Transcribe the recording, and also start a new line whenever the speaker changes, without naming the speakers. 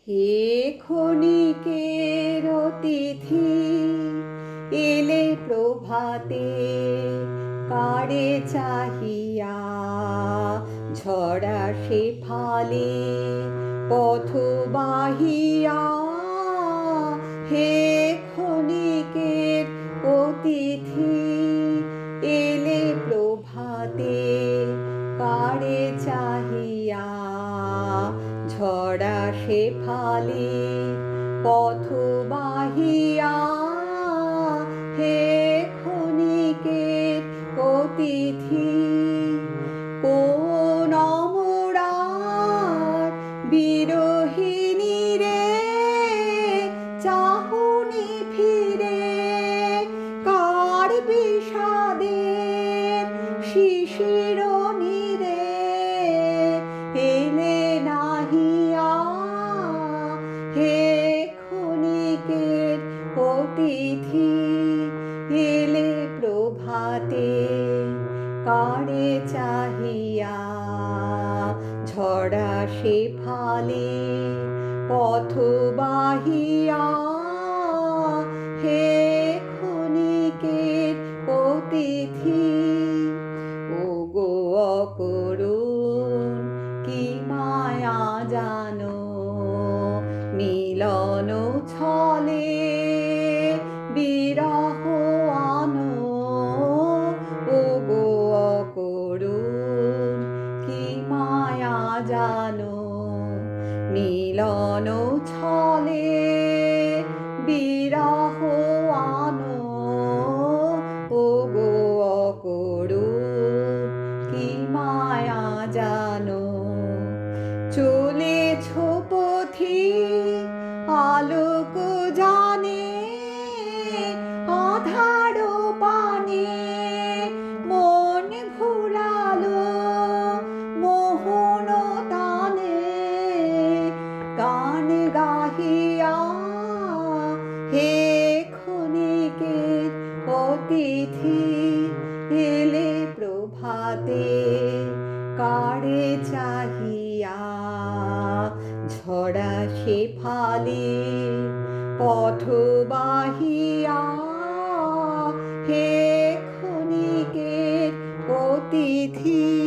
হে ক্ষণিকের অতিথি এলে প্রভাতে, কারে চাহিয়া ঝরা সে ফালে পথ বাহিয়া। হে ক্ষণিকের অতিথি এলে প্রভাতে, কারে চাহিয়া ঝরা সে ফালে পথ বাহিয়া। হে ক্ষণিকের অতিথি কোন অমরার বিরহিণী রে, চাহুনি ফিরে কার বিষাদের শিশির নীরে। এলে নাহিয়া হে ক্ষণিকের অতিথি এলে প্রভাতে, কারে চাহিয়া ঝরা সে ফালে পথ বাহিয়া। হে ক্ষণিকের অতিথি ওগো অকরুণ কি মায়া জানো, মিলন ছলে বিরহ আনো। ওগো অকরুণ কি মায়া জানো, মিলন ছলে বিরহ আনো। ওগো অকরুণ কি মায়া জানো। চলেছ পথি আলোক জানে, আধার পানে মন ভুলালো মোহন তানে। গান গাহিয়া হে ক্ষণিকের অতিথি এলে প্রভাতে, কারে চাহিয়া ঝরা সে ফালে পথ বাহিয়া। হে ক্ষণিকের অতিথি।